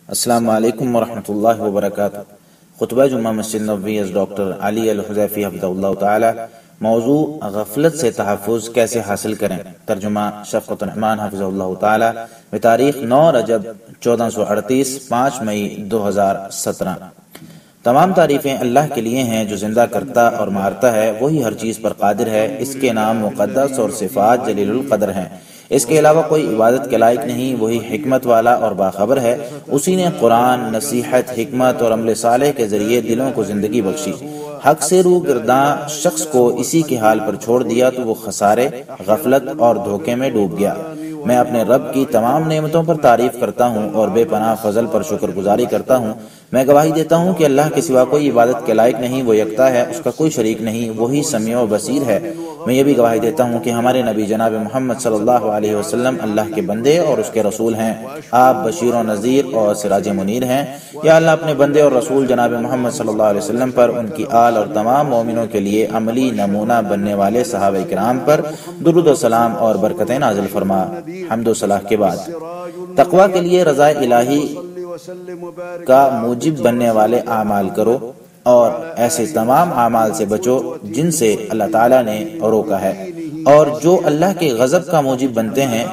السلام علیکم ورحمۃ اللہ وبرکاتہ۔ خطبہ جمعہ مسجد نبوی از ڈاکٹر علی الحذیفی حفظہ اللہ تعالی۔ موضوع غفلت سے تحفظ کیسے حاصل کریں، ترجمہ شفقت الرحمان حفظہ اللہ تعالی، بتاریخ 9 رجب 1438 5 مئی 2017۔ تمام تعریفیں اللہ کے لیے ہیں جو زندہ کرتا اور مارتا ہے، وہی ہر چیز پر قادر ہے، اس کے نام مقدس اور صفات جلیل القدر ہیں، اس کے علاوہ کوئی عبادت کے لائق نہیں، وہی حکمت والا اور باخبر ہے، اسی نے قرآن، نصیحت، حکمت اور عمل صالح کے ذریعے دلوں کو زندگی بخشی۔ حق سے رو گرداں شخص کو اسی کے حال پر چھوڑ دیا تو وہ خسارے، غفلت اور دھوکے میں ڈوب گیا۔ میں اپنے رب کی تمام نعمتوں پر تعریف کرتا ہوں اور بے پناہ فضل پر شکر گزاری کرتا ہوں۔ میں گواہی دیتا ہوں کہ اللہ کے سوا کوئی عبادت کے لائق نہیں، وہ یکتا ہے، اس کا کوئی شریک نہیں، وہی سمیع و بصیر ہے۔ میں یہ بھی گواہی دیتا ہوں کہ ہمارے نبی جناب محمد صلی اللہ علیہ وسلم اللہ کے بندے اور اس کے رسول ہیں، آپ بشیر و نذیر اور سراج منیر ہیں۔ یا اللہ اپنے بندے اور رسول جناب محمد صلی اللہ علیہ وسلم پر، ان کی آل اور تمام مومنوں کے لیے عملی نمونہ بننے والے صحابہ کرام پر درود و سلام اور برکتیں نازل فرما۔ حمد و صلاح کے بعد، تقویٰ کے لیے رضا الہی کا موجب بننے والے اعمال کرو اور ایسے تمام اعمال سے بچو جن سے اللہ تعالیٰ نے روکا ہے اور جو اللہ کے غضب کا موجب بنتے ہیں،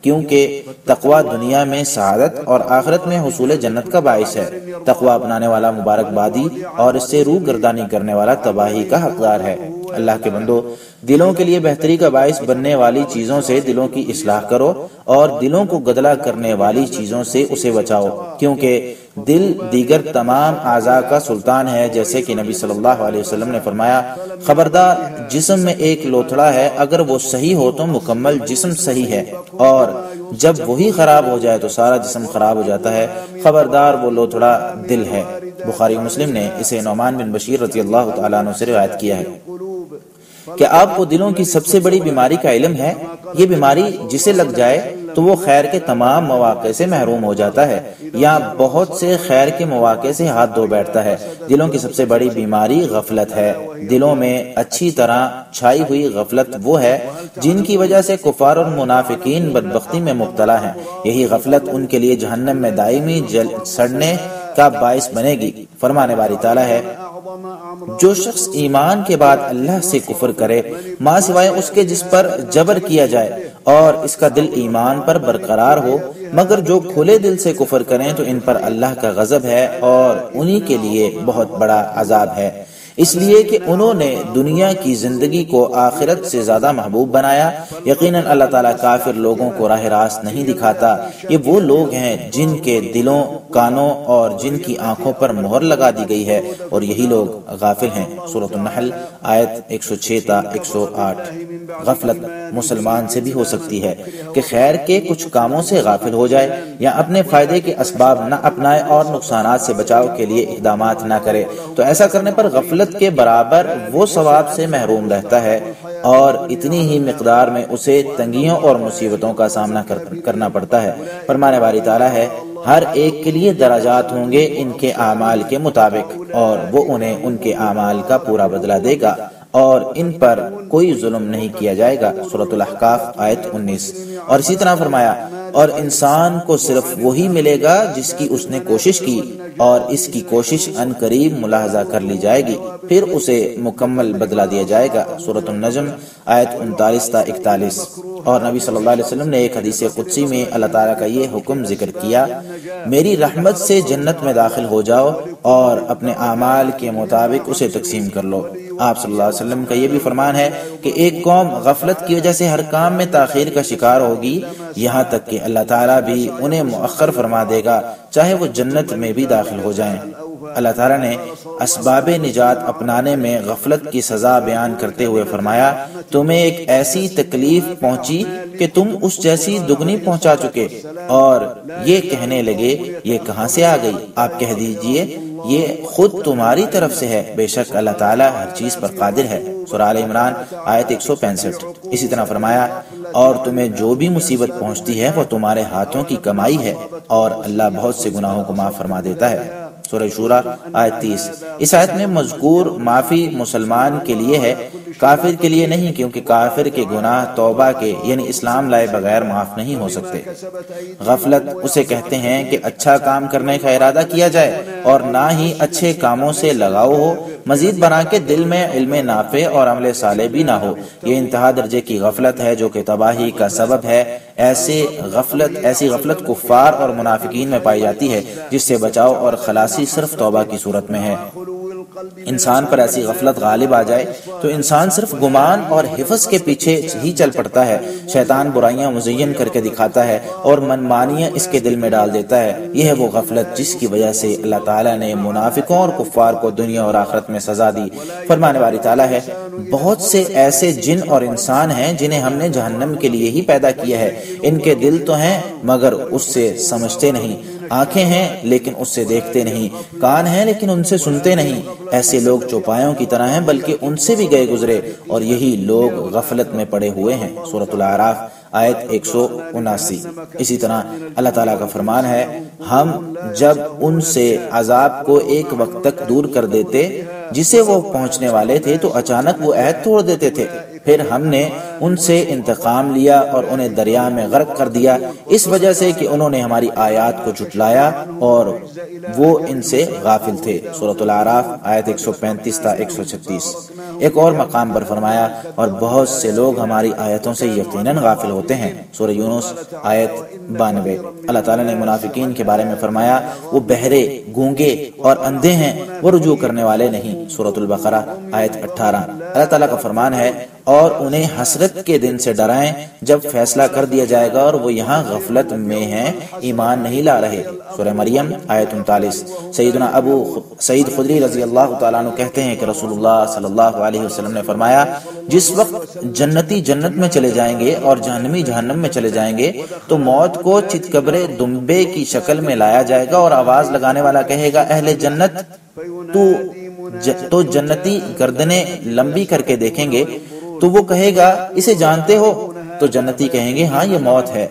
کیونکہ تقویٰ دنیا میں سعادت اور آخرت میں حصول جنت کا باعث ہے۔ تقویٰ اپنانے والا مبارکبادی اور اس سے روح گردانی کرنے والا تباہی کا حقدار ہے۔ اللہ کے بندو، دلوں کے لیے بہتری کا باعث بننے والی چیزوں سے دلوں کی اصلاح کرو اور دلوں کو گدلا کرنے والی چیزوں سے اسے بچاؤ، کیونکہ دل دیگر تمام اعضاء کا سلطان ہے، جیسے کہ نبی صلی اللہ علیہ وسلم نے فرمایا، خبردار، جسم میں ایک لوتھڑا ہے، اگر وہ صحیح ہو تو مکمل جسم صحیح ہے، اور جب وہی خراب ہو جائے تو سارا جسم خراب ہو جاتا ہے، خبردار وہ لوتھڑا دل ہے۔ بخاری مسلم نے اسے نعمان بن بشیر رضی اللہ تعالیٰ عنہ سے روایت کیا ہے۔ کہ آپ کو دلوں کی سب سے بڑی بیماری کا علم ہے؟ یہ بیماری جسے لگ جائے تو وہ خیر کے تمام مواقع سے محروم ہو جاتا ہے یا بہت سے خیر کے مواقع سے ہاتھ دھو بیٹھتا ہے۔ دلوں کی سب سے بڑی بیماری غفلت ہے۔ دلوں میں اچھی طرح چھائی ہوئی غفلت وہ ہے جن کی وجہ سے کفار اور منافقین بدبختی میں مبتلا ہیں۔ یہی غفلت ان کے لیے جہنم میں دائمی سڑنے کا باعث بنے گی۔ فرمانے باری تعالیٰ ہے، جو شخص ایمان کے بعد اللہ سے کفر کرے ماں سوائے اس کے جس پر جبر کیا جائے اور اس کا دل ایمان پر برقرار ہو، مگر جو کھلے دل سے کفر کریں تو ان پر اللہ کا غضب ہے اور انہی کے لیے بہت بڑا عذاب ہے، اس لیے کہ انہوں نے دنیا کی زندگی کو آخرت سے زیادہ محبوب بنایا۔ یقیناً اللہ تعالیٰ کافر لوگوں کو راہ راست نہیں دکھاتا۔ یہ وہ لوگ ہیں جن کے دلوں، کانوں اور جن کی آنکھوں پر مہر لگا دی گئی ہے، اور یہی لوگ غافل ہیں۔ سورۃ النحل آیت 106 تا 108۔ غفلت مسلمان سے بھی ہو سکتی ہے کہ خیر کے کچھ کاموں سے غافل ہو جائے یا اپنے فائدے کے اسباب نہ اپنائے اور نقصانات سے بچاؤ کے لیے اقدامات نہ کرے، تو ایسا کرنے پر غفلت کے برابر وہ ثواب سے محروم رہتا ہے اور اتنی ہی مقدار میں اسے تنگیوں اور مصیبتوں کا سامنا کرنا پڑتا ہے۔ فرمانے والی تعالیٰ ہے، ہر ایک کے لیے درجات ہوں گے ان کے اعمال کے مطابق، اور وہ انہیں ان کے اعمال کا پورا بدلہ دے گا اور ان پر کوئی ظلم نہیں کیا جائے گا۔ سورۃ الاحقاف آیت 19۔ اور اسی طرح فرمایا، اور انسان کو صرف وہی ملے گا جس کی اس نے کوشش کی، اور اس کی کوشش ان قریب ملاحظہ کر لی جائے گی، پھر اسے مکمل بدلہ دیا جائے گا۔ سورۃ النجم آیت 39 تا 41۔ اور نبی صلی اللہ علیہ وسلم نے ایک حدیث قدسی میں اللہ تعالیٰ کا یہ حکم ذکر کیا، میری رحمت سے جنت میں داخل ہو جاؤ اور اپنے اعمال کے مطابق اسے تقسیم کر لو۔ آپ صلی اللہ علیہ وسلم کا یہ بھی فرمان ہے کہ ایک قوم غفلت کی وجہ سے ہر کام میں تاخیر کا شکار ہوگی، یہاں تک کہ اللہ تعالیٰ بھی انہیں مؤخر فرما دے گا، چاہے وہ جنت میں بھی داخل ہو جائیں۔ اللہ تعالیٰ نے اسباب نجات اپنانے میں غفلت کی سزا بیان کرتے ہوئے فرمایا، تمہیں ایک ایسی تکلیف پہنچی کہ تم اس جیسی دگنی پہنچا چکے، اور یہ کہنے لگے یہ کہاں سے آ گئی؟ آپ کہہ دیجئے یہ خود تمہاری طرف سے ہے، بے شک اللہ تعالیٰ ہر چیز پر قادر ہے۔ سورہ آل عمران آیت 165۔ اسی طرح فرمایا، اور تمہیں جو بھی مصیبت پہنچتی ہے وہ تمہارے ہاتھوں کی کمائی ہے، اور اللہ بہت سے گناہوں کو معاف فرما دیتا ہے۔ سورہ شورى آیت 30۔ اس آیت میں مذکور معافی مسلمان کے لیے ہے، کافر کے لیے نہیں، کیونکہ کافر کے گناہ توبہ کے یعنی اسلام لائے بغیر معاف نہیں ہو سکتے۔ غفلت اسے کہتے ہیں کہ اچھا کام کرنے کا ارادہ کیا جائے اور نہ ہی اچھے کاموں سے لگاؤ ہو، مزید بنا کے دل میں علم نافع اور عمل صالح بھی نہ ہو۔ یہ انتہا درجے کی غفلت ہے جو کہ تباہی کا سبب ہے۔ ایسی غفلت کفار اور منافقین میں پائی جاتی ہے، جس سے بچاؤ اور خلاصی صرف توبہ کی صورت میں ہے۔ انسان پر ایسی غفلت غالب آ جائے تو انسان صرف گمان اور حفظ کے پیچھے ہی چل پڑتا ہے۔ شیطان برائیاں مزین کر کے دکھاتا ہے اور منمانیاں اس کے دل میں ڈال دیتا ہے۔ یہ ہے وہ غفلت جس کی وجہ سے اللہ تعالیٰ نے منافقوں اور کفار کو دنیا اور آخرت میں سزا دی۔ فرمانے والی تعالیٰ ہے، بہت سے ایسے جن اور انسان ہیں جنہیں ہم نے جہنم کے لیے ہی پیدا کیا ہے۔ ان کے دل تو ہیں مگر اس سے سمجھتے نہیں، آنکھیں ہیں لیکن اس سے دیکھتے نہیں، کان ہیں لیکن ان سے سنتے نہیں۔ ایسے لوگ چوپایوں کی طرح ہیں بلکہ ان سے بھی گئے گزرے، اور یہی لوگ غفلت میں پڑے ہوئے ہیں۔ سورۃ الاعراف آیت 179۔ اسی طرح اللہ تعالیٰ کا فرمان ہے، ہم جب ان سے عذاب کو ایک وقت تک دور کر دیتے جسے وہ پہنچنے والے تھے تو اچانک وہ عہد توڑ دیتے تھے، پھر ہم نے ان سے انتقام لیا اور انہیں دریا میں غرق کر دیا، اس وجہ سے کہ انہوں نے ہماری آیات کو جھٹلایا اور وہ ان سے غافل تھے۔ سورۃ الاعراف آیت 135 تا 136۔ ایک اور مقام پر فرمایا، اور بہت سے لوگ ہماری آیتوں سے یقیناً غافل ہوتے ہیں۔ سورہ یونس آیت 92۔ اللہ تعالیٰ نے منافقین کے بارے میں فرمایا، وہ بہرے، گونگے اور اندھے ہیں، وہ رجوع کرنے والے نہیں۔ سورۃ البقرہ آیت 18۔ اللہ تعالیٰ کا فرمان ہے، اور انہیں حسرت کے دن سے ڈرائیں جب فیصلہ کر دیا جائے گا اور وہ یہاں غفلت میں ہیں، ایمان نہیں لا رہے۔ سورہ مریم آیت 39۔ سیدنا ابو سعید خدری رضی اللہ تعالیٰ عنہ کہتے ہیں کہ رسول اللہ صلی اللہ علیہ وسلم نے فرمایا، جس وقت جنتی جنت میں چلے جائیں گے اور جہنمی جہنم میں چلے جائیں گے تو موت کو چتکبرے دمبے کی شکل میں لایا جائے گا، اور آواز لگانے والا کہے گا، اہل جنت تو جنتی گردنیں لمبی کر کے دیکھیں گے تو وہ کہے گا، اسے جانتے ہو؟ تو جنتی کہیں گے، ہاں یہ موت ہے،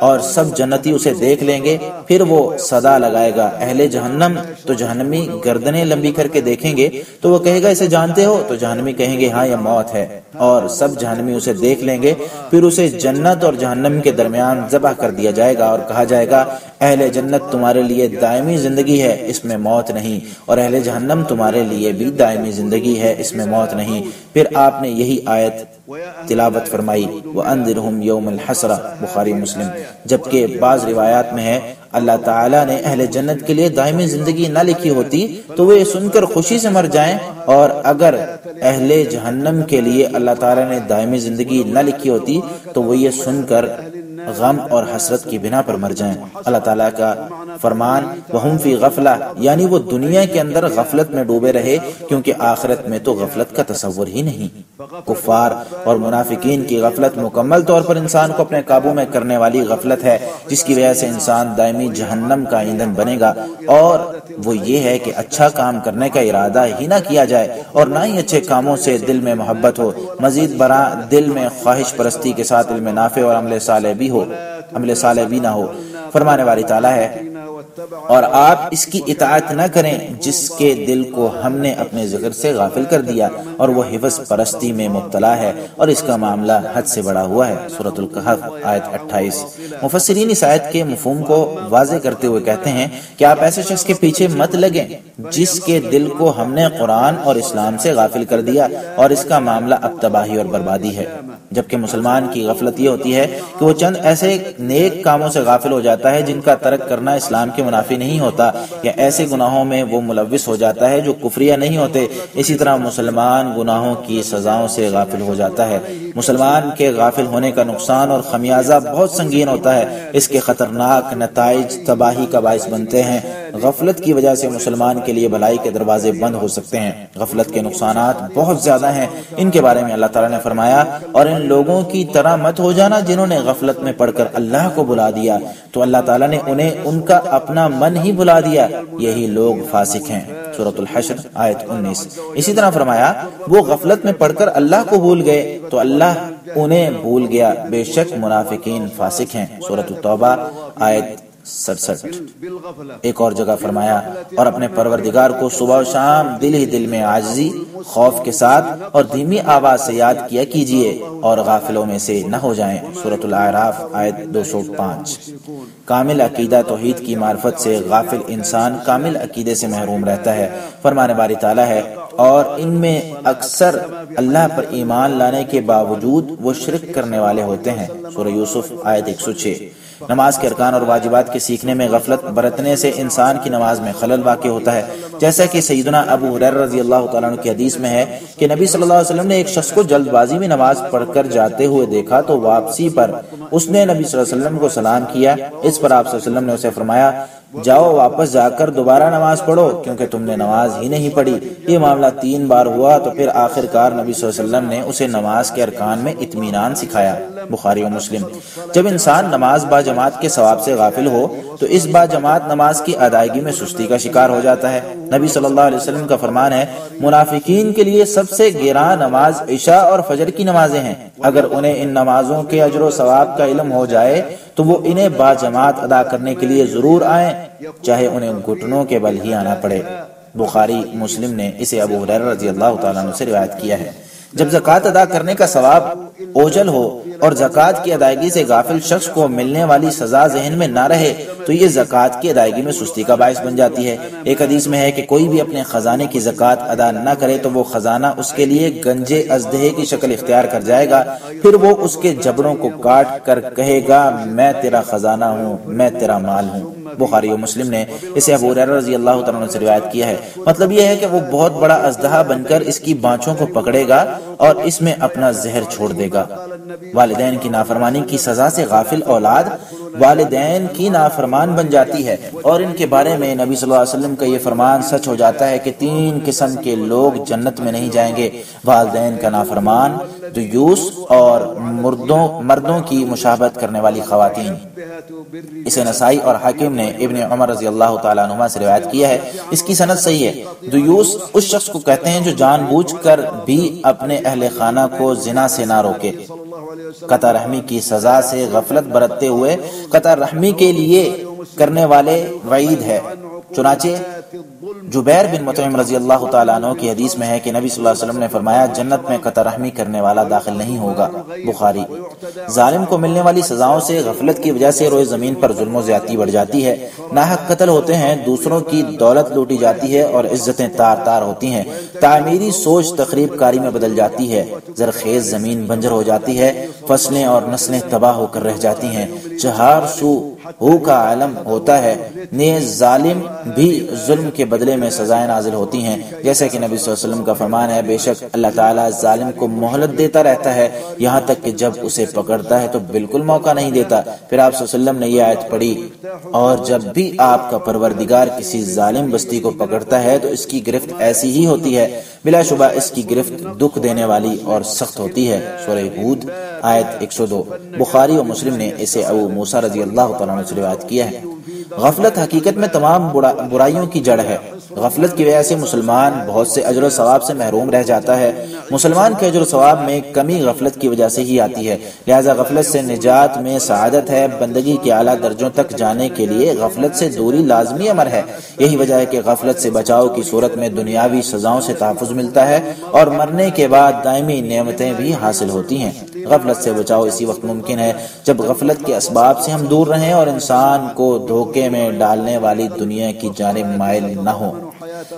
اور سب جنتی اسے دیکھ لیں گے۔ پھر وہ صدا لگائے گا، اہل جہنم تو جہنمی گردنیں لمبی کر کے دیکھیں گے تو وہ کہے گا، اسے جانتے ہو؟ تو جہنمی کہیں گے، ہاں یہ موت ہے، اور سب جہنمی اسے دیکھ لیں گے۔ پھر اسے جنت اور جہنم کے درمیان ذبح کر دیا جائے گا اور کہا جائے گا، اہل جنت تمہارے لیے دائمی زندگی ہے، اس میں موت نہیں، اور اہل جہنم تمہارے لیے بھی دائمی زندگی ہے، اس میں موت نہیں۔ پھر آپ نے یہی آیت تلاوت فرمائی، وَأَنذِرْهُمْ يَوْمَ الْحَسْرَةِ، بخاری مسلم۔ جبکہ بعض روایات میں ہے، اللہ تعالیٰ نے اہل جنت کے لیے دائمی زندگی نہ لکھی ہوتی تو وہ یہ سن کر خوشی سے مر جائیں، اور اگر اہل جہنم کے لیے اللہ تعالیٰ نے دائمی زندگی نہ لکھی ہوتی تو وہ یہ سن کر غم اور حسرت کی بنا پر مر جائیں۔ اللہ تعالیٰ کا فرمان، وَهُمْ فِي غَفْلَةٍ، یعنی وہ دنیا کے اندر غفلت میں ڈوبے رہے، کیونکہ آخرت میں تو غفلت کا تصور ہی نہیں۔ کفار اور منافقین کی غفلت مکمل طور پر انسان کو اپنے قابو میں کرنے والی غفلت ہے، جس کی وجہ سے انسان دائمی جہنم کا ایندھن بنے گا، اور وہ یہ ہے کہ اچھا کام کرنے کا ارادہ ہی نہ کیا جائے اور نہ ہی اچھے کاموں سے دل میں محبت ہو، مزید برآں دل میں خواہش پرستی کے ساتھ علم نافع اور عمل صالح بھی نہ ہو۔ فرمانے والی تعالیٰ ہے، اور آپ اس کی اطاعت نہ کریں جس کے دل کو ہم نے اپنے ذکر سے غافل کر دیا، اور وہ حفظ پرستی میں مبتلا ہے اور اس کا معاملہ حد سے بڑا ہوا ہے۔ سورۃ الکہف آیت 28۔ مفسرین اس آیت کے مفہوم کو واضح کرتے ہوئے کہتے ہیں کہ آپ ایسے شخص کے پیچھے مت لگیں جس کے دل کو ہم نے قرآن اور اسلام سے غافل کر دیا، اور اس کا معاملہ اب تباہی اور بربادی ہے۔ جبکہ مسلمان کی غفلت یہ ہوتی ہے کہ وہ چند ایسے نیک کاموں سے غافل ہو جاتا ہے جن کا ترک کرنا اسلام کے منافی نہیں ہوتا، یا ایسے گناہوں میں وہ ملوث ہو جاتا ہے جو کفریہ نہیں ہوتے۔ اسی طرح مسلمان گناہوں کی سزاؤں سے غافل ہو جاتا ہے۔ مسلمان کے غافل ہونے کا نقصان اور خمیازہ بہت سنگین ہوتا ہے، اس کے خطرناک نتائج تباہی کا باعث بنتے ہیں۔ غفلت کی وجہ سے مسلمان کے لیے بھلائی کے دروازے بند ہو سکتے ہیں۔ غفلت کے نقصانات بہت زیادہ ہیں، ان کے بارے میں اللہ تعالیٰ نے فرمایا، اور ان لوگوں کی طرح مت ہو جانا جنہوں نے غفلت میں پڑھ کر اللہ کو بلا دیا تو اللہ تعالیٰ نے انہیں ان کا اپنا من ہی بلا دیا، یہی لوگ فاسق ہیں۔ سورۃ الحشر آیت 19۔ اسی طرح فرمایا، وہ غفلت میں پڑھ کر اللہ کو بھول گئے تو اللہ انہیں بھول گیا، بے شک منافقین فاسق ہیں۔ سورۃ التوبہ آیت 67۔ ایک اور جگہ فرمایا اور اپنے پروردگار کو صبح و شام دل ہی دل میں عاجزی خوف کے ساتھ اور دھیمی آواز سے یاد کیا کیجئے اور غافلوں میں سے نہ ہو جائیں۔ سورۃ الاعراف آیت 205۔ کامل عقیدہ توحید کی معرفت سے غافل انسان کامل عقیدے سے محروم رہتا ہے۔ فرمان باری تعالیٰ ہے اور ان میں اکثر اللہ پر ایمان لانے کے باوجود وہ شرک کرنے والے ہوتے ہیں۔ سورہ یوسف آیت 106۔ نماز کے ارکان اور واجبات کے سیکھنے میں غفلت برتنے سے انسان کی نماز میں خلل واقع ہوتا ہے، جیسا کہ سیدنا ابو ہریرہ رضی اللہ تعالیٰ عنہ کی حدیث میں ہے کہ نبی صلی اللہ علیہ وسلم نے ایک شخص کو جلد بازی میں نماز پڑھ کر جاتے ہوئے دیکھا تو واپسی پر اس نے نبی صلی اللہ علیہ وسلم کو سلام کیا۔ اس پر آپ صلی اللہ علیہ وسلم نے اسے فرمایا جاؤ واپس جا کر دوبارہ نماز پڑھو کیونکہ تم نے نماز ہی نہیں پڑھی۔ یہ معاملہ 3 بار ہوا تو پھر آخر کار نبی صلی اللہ علیہ وسلم نے اسے نماز کے ارکان میں اطمینان سکھایا۔ بخاری و مسلم۔ جب انسان نماز با جماعت کے ثواب سے غافل ہو تو اس با جماعت نماز کی ادائیگی میں سستی کا شکار ہو جاتا ہے۔ نبی صلی اللہ علیہ وسلم کا فرمان ہے منافقین کے لیے سب سے گراں نماز عشاء اور فجر کی نمازیں ہیں، اگر انہیں ان نمازوں کے اجر و ثواب کا علم ہو جائے تو وہ انہیں با جماعت ادا کرنے کے لیے ضرور آئیں، چاہے انہیں گھٹنوں کے بل ہی آنا پڑے۔ بخاری مسلم نے اسے ابو ہریرہ رضی اللہ تعالیٰ عنہ سے روایت کیا ہے۔ جب زکوٰۃ ادا کرنے کا ثواب اوجل ہو اور زکوٰۃ کی ادائیگی سے غافل شخص کو ملنے والی سزا ذہن میں نہ رہے تو یہ زکوٰۃ کی ادائیگی میں سستی کا باعث بن جاتی ہے۔ ایک حدیث میں ہے کہ کوئی بھی اپنے خزانے کی زکوٰۃ ادا نہ کرے تو وہ خزانہ اس کے لیے گنجے اژدہے کی شکل اختیار کر جائے گا، پھر وہ اس کے جبڑوں کو کاٹ کر کہے گا میں تیرا خزانہ ہوں، میں تیرا مال ہوں۔ بخاری و مسلم نے اسے ابو ہریرہ رضی اللہ تعالیٰ عنہ سے روایت کیا ہے۔ مطلب یہ ہے کہ وہ بہت بڑا اژدہا بن کر اس کی بانچوں کو پکڑے گا اور اس میں اپنا زہر چھوڑ دے گا۔ والدین کی نافرمانی کی سزا سے غافل اولاد والدین کی نافرمان بن جاتی ہے، اور ان کے بارے میں نبی صلی اللہ علیہ وسلم کا یہ فرمان سچ ہو جاتا ہے کہ 3 قسم کے لوگ جنت میں نہیں جائیں گے: والدین کا نافرمان، دیوس اور مردوں کی مشابہت کرنے والی خواتین۔ اسے نسائی اور حاکم نے ابن عمر رضی اللہ تعالیٰ عنہما سے روایت کیا ہے۔ اس کی سند صحیح ہے۔ دیوس اس شخص کو کہتے ہیں جو جان بوجھ کر بھی اپنے اہل خانہ کو زنا سے نہ روکے۔ قطع رحمی کی سزا سے غفلت برتتے ہوئے قطع رحمی کے لیے کرنے والے وعید ہے۔ چنانچہ جبیر بن مطعم رضی اللہ تعالیٰ عنہ کی حدیث میں ہے کہ نبی صلی اللہ علیہ وسلم نے فرمایا جنت میں قطع رحمی کرنے والا داخل نہیں ہوگا۔ بخاری۔ ظالم کو ملنے والی سزاؤں سے غفلت کی وجہ سے روئے زمین پر ظلم و زیادتی بڑھ جاتی ہے، ناحق قتل ہوتے ہیں، دوسروں کی دولت لوٹی جاتی ہے اور عزتیں تار تار ہوتی ہیں، تعمیری سوچ تخریب کاری میں بدل جاتی ہے، زرخیز زمین بنجر ہو جاتی ہے، فصلیں اور نسلیں تباہ ہو کر رہ جاتی ہیں، چہار سو ہو کا عالم ہوتا ہے، نیز ظالم بھی ظلم کے بدلے میں سزائیں نازل ہوتی ہیں، جیسے کہ نبی صلی اللہ علیہ وسلم کا فرمان ہے بے شک اللہ تعالیٰ ظالم کو مہلت دیتا رہتا ہے یہاں تک کہ جب اسے پکڑتا ہے تو بالکل موقع نہیں دیتا۔ پھر آپ صلی اللہ علیہ وسلم نے یہ آیت پڑھی اور جب بھی آپ کا پروردگار کسی ظالم بستی کو پکڑتا ہے تو اس کی گرفت ایسی ہی ہوتی ہے، بلا شبہ اس کی گرفت دکھ دینے والی اور سخت ہوتی ہے۔ سورہ ہود آیت 102۔ بخاری و مسلم نے اسے ابو موسیٰ رضی اللہ تعالیٰ عنہ سے روایت کیا ہے۔ غفلت حقیقت میں تمام برائیوں کی جڑ ہے۔ غفلت کی وجہ سے مسلمان بہت سے اجر و ثواب سے محروم رہ جاتا ہے۔ مسلمان کے اجر و ثواب میں کمی غفلت کی وجہ سے ہی آتی ہے، لہذا غفلت سے نجات میں سعادت ہے۔ بندگی کے اعلیٰ درجوں تک جانے کے لیے غفلت سے دوری لازمی امر ہے۔ یہی وجہ ہے کہ غفلت سے بچاؤ کی صورت میں دنیاوی سزاؤں سے تحفظ ملتا ہے اور مرنے کے بعد دائمی نعمتیں بھی حاصل ہوتی ہیں۔ غفلت سے بچاؤ اسی وقت ممکن ہے جب غفلت کے اسباب سے ہم دور رہیں اور انسان کو دھوکے میں ڈالنے والی دنیا کی جانب مائل نہ ہو۔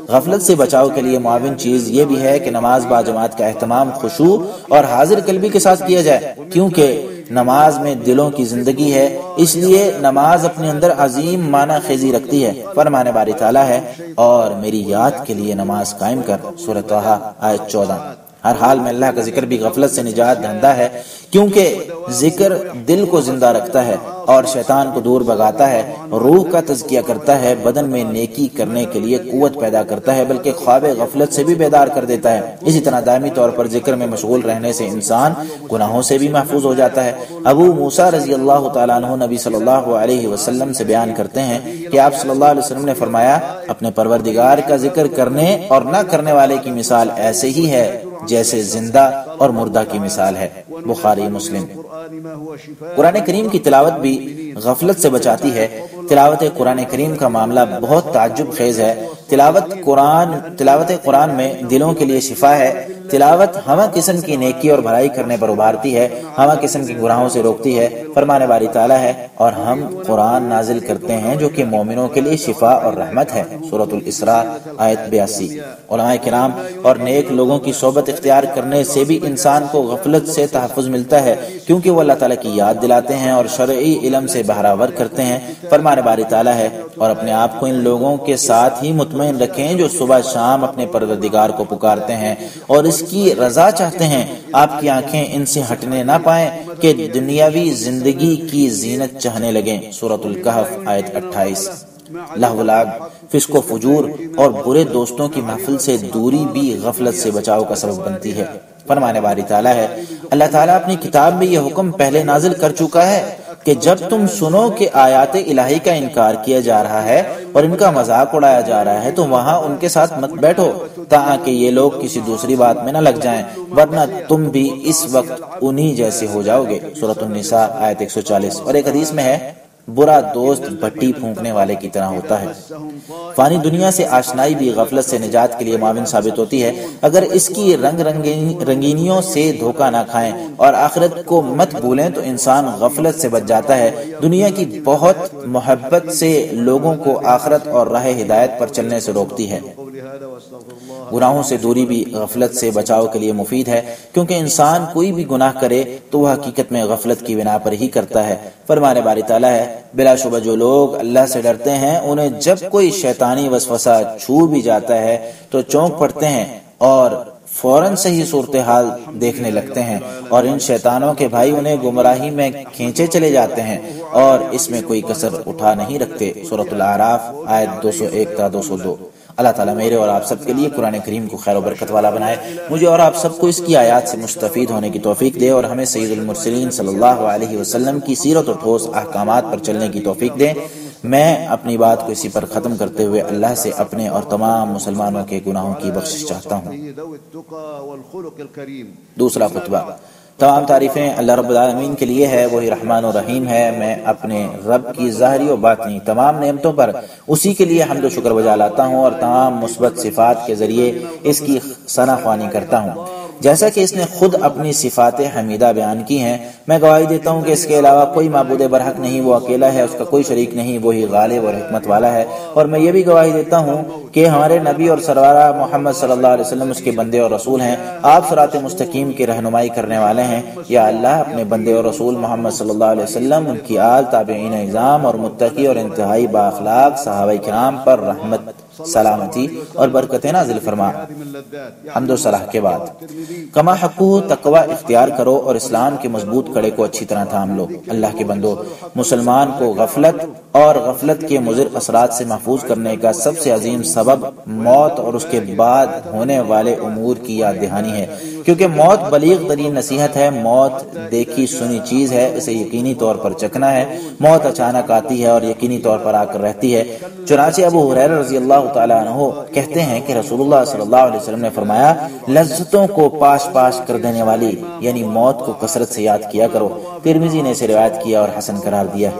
غفلت سے بچاؤ کے لیے معاون چیز یہ بھی ہے کہ نماز با جماعت کا اہتمام خشوع اور حاضر قلبی کے ساتھ کیا جائے، کیونکہ نماز میں دلوں کی زندگی ہے، اس لیے نماز اپنے اندر عظیم معنی خیزی رکھتی ہے۔ فرمان باری تعالیٰ ہے اور میری یاد کے لیے نماز قائم کر، سورہ طٰہٰ آیت 14۔ ہر حال میں اللہ کا ذکر بھی غفلت سے نجات دہندہ ہے، کیونکہ ذکر دل کو زندہ رکھتا ہے اور شیطان کو دور بھگاتا ہے، روح کا تزکیہ کرتا ہے، بدن میں نیکی کرنے کے لیے قوت پیدا کرتا ہے، بلکہ خواب غفلت سے بھی بیدار کر دیتا ہے۔ اسی طرح دائمی طور پر ذکر میں مشغول رہنے سے انسان گناہوں سے بھی محفوظ ہو جاتا ہے۔ ابو موسیٰ رضی اللہ تعالیٰ عنہ نبی صلی اللہ علیہ وسلم سے بیان کرتے ہیں کہ آپ صلی اللہ علیہ وسلم نے فرمایا اپنے پروردگار کا ذکر کرنے اور نہ کرنے والے کی مثال ایسے ہی ہے جیسے زندہ اور مردہ کی مثال ہے۔ بخاری مسلم۔ قرآن کریم کی تلاوت بھی غفلت سے بچاتی ہے۔ تلاوت قرآن کریم کا معاملہ بہت تعجب خیز ہے۔ تلاوت قرآن میں دلوں کے لیے شفا ہے۔ تلاوت ہمہ قسم کی نیکی اور بھلائی کرنے پر ابھارتی ہے، ہمہ قسم کی گناہوں سے روکتی ہے۔ فرمان باری تعالیٰ ہے، اور ہم قرآن نازل کرتے ہیں جو کہ مومنوں کے لیے شفا اور رحمت ہے۔ سورۃ الاسراء آیت 82۔ علماء کرام اور نیک لوگوں کی صحبت اختیار کرنے سے بھی انسان کو غفلت سے تحفظ ملتا ہے، کیونکہ وہ اللہ تعالیٰ کی یاد دلاتے ہیں اور شرعی علم سے بہراور کرتے ہیں۔ فرمان باری تعالیٰ ہے، اور اپنے آپ کو ان لوگوں کے ساتھ ہی مطمئن رکھیں جو صبح شام اپنے پروردگار کو پکارتے ہیں اور اس کی رضا چاہتے ہیں۔ آپ کی آنکھیں ان سے ہٹنے نہ پائیں کہ دنیاوی زندگی کی زینت چاہنے لگیں۔ سورۃ الکہف آیت 28۔ لہو و لعب، فسق و فجور اور برے دوستوں کی محفل سے دوری بھی غفلت سے بچاؤ کا سبب بنتی ہے۔ فرمانے باری تعالیٰ ہے، اللہ تعالیٰ اپنی کتاب میں یہ حکم پہلے نازل کر چکا ہے کہ جب تم سنو کہ آیات الہی کا انکار کیا جا رہا ہے اور ان کا مذاق اڑایا جا رہا ہے تو وہاں ان کے ساتھ مت بیٹھو تاکہ یہ لوگ کسی دوسری بات میں نہ لگ جائیں، ورنہ تم بھی اس وقت انہی جیسے ہو جاؤ گے۔ سورۃ النساء آیت 140۔ اور ایک حدیث میں ہے، برا دوست بھٹی پھونکنے والے کی طرح ہوتا ہے۔ فانی دنیا سے آشنائی بھی غفلت سے نجات کے لیے معاون ثابت ہوتی ہے۔ اگر اس کی رنگینیوں سے دھوکہ نہ کھائیں اور آخرت کو مت بھولیں تو انسان غفلت سے بچ جاتا ہے۔ دنیا کی بہت محبت سے لوگوں کو آخرت اور راہ ہدایت پر چلنے سے روکتی ہے۔ گناہوں سے دوری بھی غفلت سے بچاؤ کے لیے مفید ہے، کیونکہ انسان کوئی بھی گناہ کرے تو وہ حقیقت میں غفلت کی بنا پر ہی کرتا ہے۔ فرمان باری تعالیٰ ہے، بلا شبہ جو لوگ اللہ سے ڈرتے ہیں انہیں جب کوئی شیطانی وسوسہ چھو بھی جاتا ہے تو چونک پڑتے ہیں اور فوراً صحیح صورتحال دیکھنے لگتے ہیں، اور ان شیطانوں کے بھائی انہیں گمراہی میں کھینچے چلے جاتے ہیں اور اس میں کوئی کسر اٹھا نہیں رکھتے۔ سورۃ الاعراف آیت 201 تا 202۔ اللہ تعالیٰ میرے اور آپ سب کے لیے قرآن کریم کو خیر و برکت والا بنائے، مجھے اور آپ سب کو اس کی آیات سے مستفید ہونے کی توفیق دے، اور ہمیں سید المرسلین صلی اللہ علیہ وسلم کی سیرت و ٹھوس احکامات پر چلنے کی توفیق دے۔ میں اپنی بات کو اسی پر ختم کرتے ہوئے اللہ سے اپنے اور تمام مسلمانوں کے گناہوں کی بخشش چاہتا ہوں۔ دوسرا خطبہ۔ تمام تعریفیں اللہ رب العالمین کے لیے ہے، وہی رحمان و رحیم ہے۔ میں اپنے رب کی ظاہری و باطنی تمام نعمتوں پر اسی کے لیے حمد و شکر بجا لاتا ہوں اور تمام مثبت صفات کے ذریعے اس کی ثنا خوانی کرتا ہوں، جیسا کہ اس نے خود اپنی صفات حمیدہ بیان کی ہیں۔ میں گواہی دیتا ہوں کہ اس کے علاوہ کوئی معبود برحق نہیں، وہ اکیلا ہے، اس کا کوئی شریک نہیں، وہی غالب اور حکمت والا ہے۔ اور میں یہ بھی گواہی دیتا ہوں کہ ہمارے نبی اور سرورہ محمد صلی اللہ علیہ وسلم اس کے بندے اور رسول ہیں۔ آپ صراط مستقیم کی رہنمائی کرنے والے ہیں۔ یا اللہ اپنے بندے اور رسول محمد صلی اللہ علیہ وسلم، ان کی آل، تابعین اعظام اور متقی اور انتہائی بااخلاق صحابہ کرام پر رحمت، سلامتی اور برکتیں نازل فرما۔ حمد و صلاح کے بعد کما حقو تقوی اختیار کرو اور اسلام کے مضبوط کڑے کو اچھی طرح تھام لو۔ اللہ کے بندو، مسلمان کو غفلت اور غفلت کے مضر اثرات سے محفوظ کرنے کا سب سے عظیم سبب موت اور اس کے بعد ہونے والے امور کی یاد دہانی ہے، کیونکہ موت بلیغ ترین نصیحت ہے۔ موت دیکھی سنی چیز ہے، اسے یقینی طور پر چکنا ہے۔ موت اچانک آتی ہے اور یقینی طور پر آ کر رہتی ہے۔ چنانچہ ابو ہریرہ رضی اللہ تعالیٰ عنہ کہتے ہیں کہ رسول اللہ صلی اللہ علیہ وسلم نے فرمایا، لذتوں کو پاش پاش کر دینے والی یعنی موت کو کثرت سے یاد کیا کرو۔ ترمذی نے اسے روایت کیا اور حسن قرار دیا۔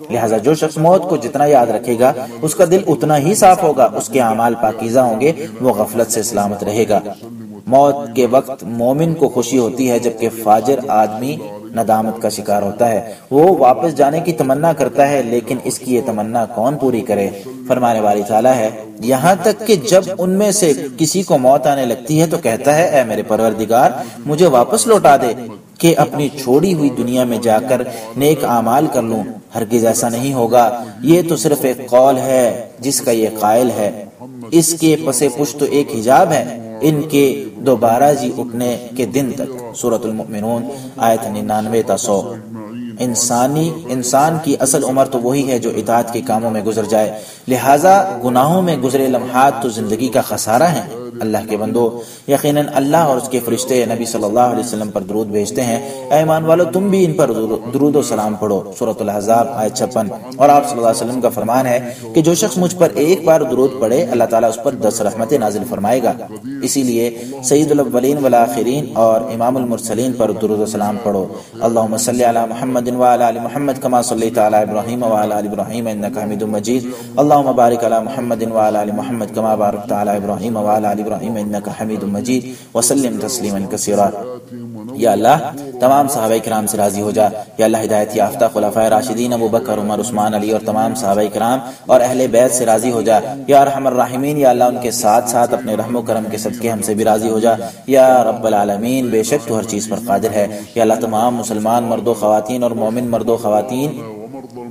لہذا جو شخص موت کو جتنا یاد رکھے گا اس کا دل اتنا ہی صاف ہوگا، اس کے اعمال پاکیزہ ہوں گے، وہ غفلت سے سلامت رہے گا۔ موت کے وقت مومن کو خوشی ہوتی ہے، جبکہ فاجر آدمی ندامت کا شکار ہوتا ہے۔ وہ واپس جانے کی تمنا کرتا ہے، لیکن اس کی یہ تمنا کون پوری کرے؟ فرمانے والی تعالیٰ ہے، یہاں تک کہ جب ان میں سے کسی کو موت آنے لگتی ہے تو کہتا ہے، اے میرے پروردگار مجھے واپس لوٹا دے کہ اپنی چھوڑی ہوئی دنیا میں جا کر نیک اعمال کر لوں۔ ہرگز ایسا نہیں ہوگا، یہ تو صرف ایک قول ہے جس کا یہ قائل ہے، اس کے پس پشت تو ایک حجاب ہے ان کے دوبارہ جی اٹھنے کے دن تک۔ سورۃ المؤمنون آیت 99 تا 100۔ انسان کی اصل عمر تو وہی ہے جو اطاعت کے کاموں میں گزر جائے، لہٰذا گناہوں میں گزرے لمحات تو زندگی کا خسارہ ہیں۔ اللہ کے بندو، یقیناً اللہ اور اس کے فرشتے نبی صلی اللہ علیہ وسلم پر درود بھیجتے ہیں، اے ایمان والو تم بھی ان پر درود و سلام پڑھو۔ سورۃ الاحزاب آیت 56۔ اور آپ صلی اللہ علیہ وسلم کا فرمان ہے کہ جو شخص مجھ پر ایک بار درود پڑھے اللہ تعالیٰ اس پر 10 رحمتیں نازل فرمائے گا۔ اسی لیے سید الاولین والآخرین اور امام المرسلین پر درود و سلام پڑھو۔ اللہم صلی علی محمد وعلی آل محمد کما صلیت علی ابراہیم وعلی آل ابراہیم انک حمید مجید۔ اللہم بارک علی محمد وعلی آل محمد کما بارکت علی ابراہیم وعلی آل ابراہیم انک حمید مجید وسلم تسلیما کثیرا۔ یا اللہ تمام صحابہ کرام سے راضی ہو جا۔ یا اللہ ہدایت یافتہ خلفائے راشدین ابو بکر، عمر، عثمان، علی اور تمام صحابہ کرام اور اہل بیت سے راضی ہو جا۔ یا ارحم الراحمین یا اللہ ان کے ساتھ ساتھ اپنے رحم و کرم کے صدقے ہم سے بھی راضی ہو جا۔ یا رب العالمین بے شک تو ہر چیز پر قادر ہے۔ یا اللہ تمام مسلمان مرد و خواتین اور مومن مرد و خواتین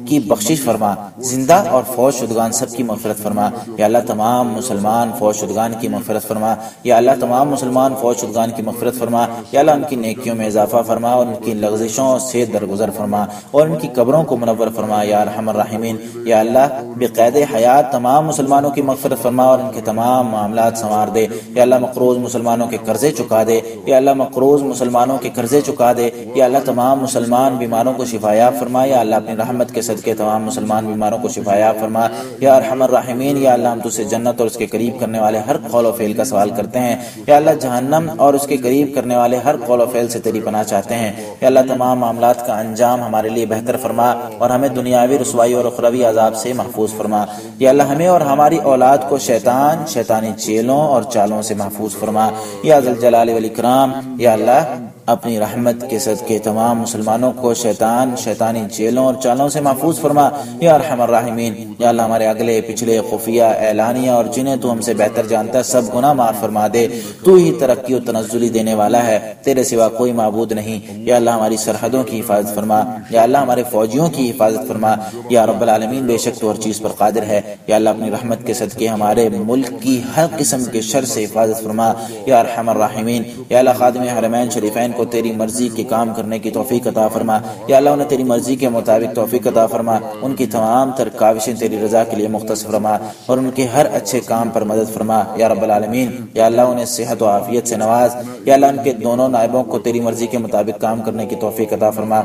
کی بخشش فرما، زندہ اور فوت شدگان سب کی مغفرت فرما۔ یا اللہ تمام مسلمان فوت شدگان کی مغفرت فرما۔ یا اللہ تمام مسلمان فوت شدگان کی مغفرت فرما۔ یا اللہ ان کی نیکیوں میں اضافہ فرما اور ان کی لغزشوں سے درگزر فرما اور ان کی قبروں کو منور فرما یا ارحم الراحمین۔ یا اللہ بقید حیات تمام مسلمانوں کی مغفرت فرما اور ان کے تمام معاملات سنوار دے۔ یا اللہ مقروض مسلمانوں کے قرضے چکا دے۔ یا اللہ مقروض مسلمانوں کے قرضے چکا دے۔ یا اللہ تمام مسلمان بیماروں کو شفا یاب فرما۔ یا اللہ اپنی رحمت کے صدقے تمام مسلمان بیماروں کو شفا یاب فرما یا ارحم الراحمین۔ یا اللہ ہم تجھ سے جنت اور اس کے قریب کرنے والے ہر قول و فعل کا سوال کرتے ہیں۔ یا اللہ جہنم اور اس کے قریب کرنے والے ہر قول و فعل سے تیری پناہ چاہتے ہیں۔ یا اللہ تمام معاملات کا انجام ہمارے لیے بہتر فرما اور ہمیں دنیاوی رسوائی اور اخروی عذاب سے محفوظ فرما۔ یا اللہ ہمیں اور ہماری اولاد کو شیطانی چیلوں اور چالوں سے محفوظ فرما یا ذل جلال والاکرام۔ یا اللہ اپنی رحمت کے صدقے تمام مسلمانوں کو شیطانی جیلوں اور چالوں سے محفوظ فرما یا ارحم الراحمین۔ یا اللہ ہمارے اگلے پچھلے خفیہ اعلانیہ اور جنہیں تو ہم سے بہتر جانتا ہے سب گناہ معاف فرما دے۔ تو ہی ترقی و تنزلی دینے والا ہے، تیرے سوا کوئی معبود نہیں۔ یا اللہ ہماری سرحدوں کی حفاظت فرما۔ یا اللہ ہمارے فوجیوں کی حفاظت فرما یا رب العالمین بے شک تو ہر چیز پر قادر ہے۔ یا اللہ اپنی رحمت کے صدقے ہمارے ملک کی ہر قسم کے شر سے حفاظت فرما یا ارحم الراحمین۔ یا اللہ خادم حرمین شریفین کو تیری مرضی کے کام کرنے کی توفیق عطا فرما۔ یا اللہ انہیں تیری مرضی کے مطابق توفیق عطا فرما، ان کی تمام تر کاوشیں تیری رضا کے لیے مختص فرما اور ان کے ہر اچھے کام پر مدد فرما یا رب العالمین۔ یا اللہ انہیں صحت و عافیت سے نواز۔ یا اللہ ان کے دونوں نائبوں کو تیری مرضی کے مطابق کام کرنے کی توفیق عطا فرما۔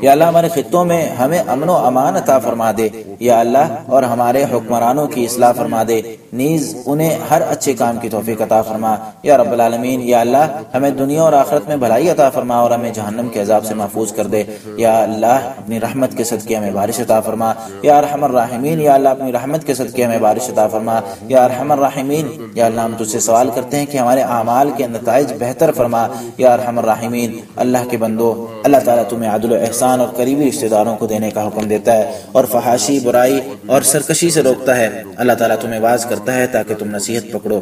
یا اللہ ہمارے خطوں میں ہمیں امن و امان عطا فرما دے۔ یا اللہ اور ہمارے حکمرانوں کی اصلاح فرما دے، نیز انہیں ہر اچھے کام کی توفیق عطا فرما یا رب العالمین۔ یا اللہ ہمیں دنیا اور آخرت میں بھلائی عطا فرما اور ہمیں جہنم کے عذاب سے محفوظ کر دے۔ یا اللہ اپنی رحمت کے صدقے ہمیں بارش عطا فرما یا ارحم الراحمین۔ یا اللہ اپنی رحمت کے صدقے ہمیں بارش عطا فرما یا ارحم الراحمین۔ یا اللہ ہم تجھ سے سوال کرتے ہیں کہ ہمارے اعمال کے نتائج بہتر فرما یا ارحم الراحمین۔ اللہ کے بندو، اللہ تعالیٰ تمہیں عدل و احسان اور قریبی رشتہ داروں کو دینے کا حکم دیتا ہے اور فحاشی، برائی اور سرکشی سے روکتا ہے۔ اللہ تعالیٰ تمہیں واعظ کرتا ہے تاکہ تم نصیحت پکڑو۔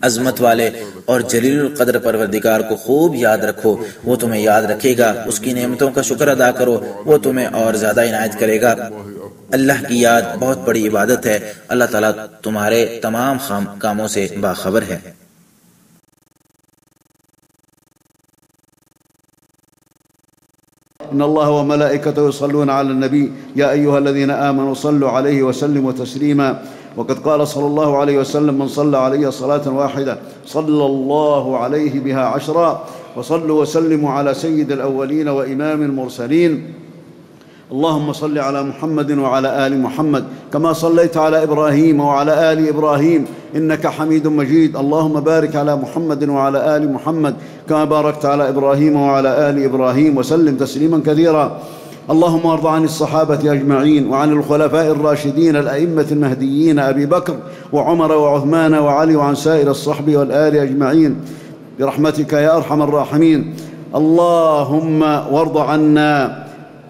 عظمت والے اور جلیل القدر پروردگار کو خوب یاد رکھو، وہ تمہیں یاد رکھے گا۔ اس کی نعمتوں کا شکر ادا کرو، وہ تمہیں اور زیادہ عنایت کرے گا۔ اللہ کی یاد بہت بڑی عبادت ہے۔ اللہ تعالیٰ تمہارے تمام کاموں سے باخبر ہے۔ إن الله وملائكته يصلون على النبي يا أيها الذين آمنوا صلوا عليه وسلموا تسليما وقد قال صلى الله عليه وسلم من صلى علي صلاة واحدة صلى الله عليه بها 10 وصلوا وسلموا على سيد الأولين وإمام المرسلين اللهم صل على محمد وعلى آل محمد كما صليت على إبراهيم وعلى آل إبراهيم إنك حميد مجيد اللهم بارك على محمد وعلى آل محمد كما باركت على إبراهيم وعلى آل إبراهيم وسلم تسليما كثيرا اللهم ارض عن الصحابة أجمعين وعن الخلفاء الراشدين الأئمة المهديين أبي بكر وعمر وعثمان وعلي وعن سائر الصحب والآل أجمعين برحمتك يا أرحم الراحمين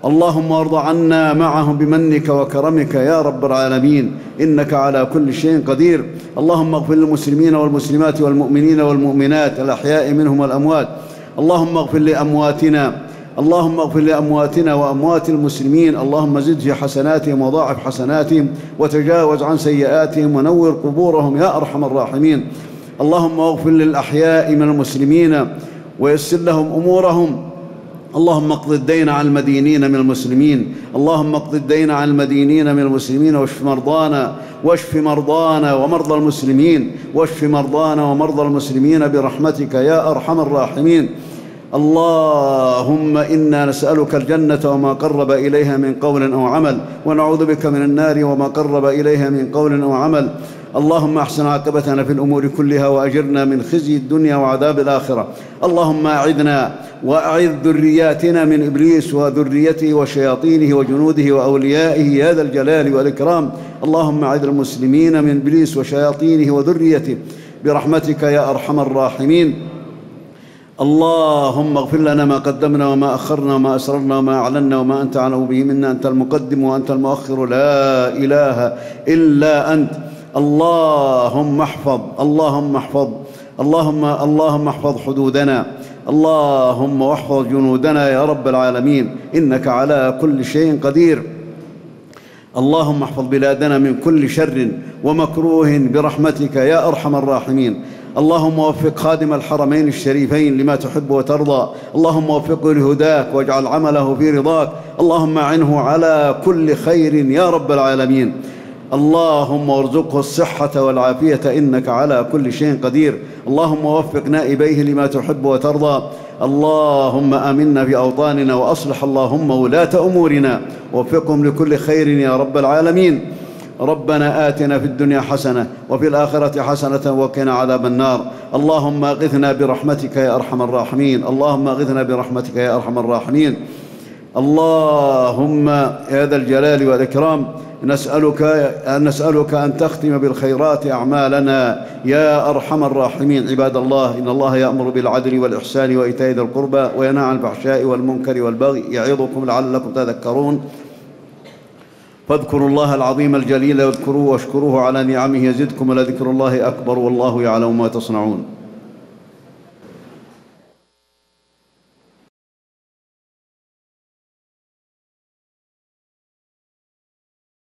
اللهم وارض عنا معهم بمنك وكرمك يا رب العالمين إنك على كل شيء قدير اللهم اغفر للمسلمين والمسلمات والمؤمنين والمؤمنات الأحياء منهم والأموات اللهم اغفر لأمواتنا وأموات المسلمين اللهم زد في حسناتهم وضاعف حسناتهم وتجاوز عن سيئاتهم ونور قبورهم يا أرحم الراحمين اللهم اغفر للأحياء من المسلمين ويسر لهم أمورهم اللهم اقض الدين عن المدينين من المسلمين، اللهم اقض الدين عن المدينين من المسلمين، واشف مرضانا ومرضى المسلمين، واشف مرضانا ومرضى المسلمين برحمتك يا أرحم الراحمين. اللهم إنا نسألك الجنة وما قرب إليها من قول أو عمل، ونعوذ بك من النار وما قرب إليها من قول أو عمل. اللهم أحسن عاقبتنا في الأمور كلها وأجرنا من خزي الدنيا وعذاب الآخرة. اللهم أعذنا وأعذ ذرياتنا من إبليس وذريته وشياطينه وجنوده وأوليائه يا ذا الجلال والإكرام. اللهم أعذ المسلمين من إبليس وشياطينه وذريته برحمتك يا أرحم الراحمين. اللهم اغفر لنا ما قدمنا وما أخرنا وما أسررنا وما أعلنا وما أنت أعلم به منا، أنت المقدم وأنت المؤخر، لا إله إلا أنت. اللهم احفظ حدودنا، اللهم واحفظ جنودنا يا رب العالمين، إنك على كل شيء قدير. اللهم احفظ بلادنا من كل شر ومكروه برحمتك يا أرحم الراحمين. اللهم وفق خادم الحرمين الشريفين لما تحب وترضى، اللهم وفقه لهداك واجعل عمله في رضاك، اللهم أعنه على كل خير يا رب العالمين. اللهم وارزقه الصحة والعافية إنك على كل شيء قدير. اللهم وفق نائبيه لما تحب وترضى. اللهم آمنا في أوطاننا وأصلح اللهم ولاة أمورنا، ووفقهم لكل خير يا رب العالمين. ربنا آتنا في الدنيا حسنة وفي الآخرة حسنة وقنا عذاب النار. اللهم أغثنا برحمتك يا أرحم الراحمين، اللهم أغثنا برحمتك يا أرحم الراحمين. اللهم يا ذا الجلال والإكرام نسألك أن تختم بالخيرات أعمالنا يا أرحم الراحمين. عباد الله، إن الله يأمر بالعدل والإحسان وإيتاء ذي القربى وينهى عن الفحشاء والمنكر والبغي يعظكم لعلكم تذكرون. فاذكروا الله العظيم الجليل واذكروه واشكروه على نعمه يزدكم، ولذكر الله أكبر والله يعلم ما تصنعون.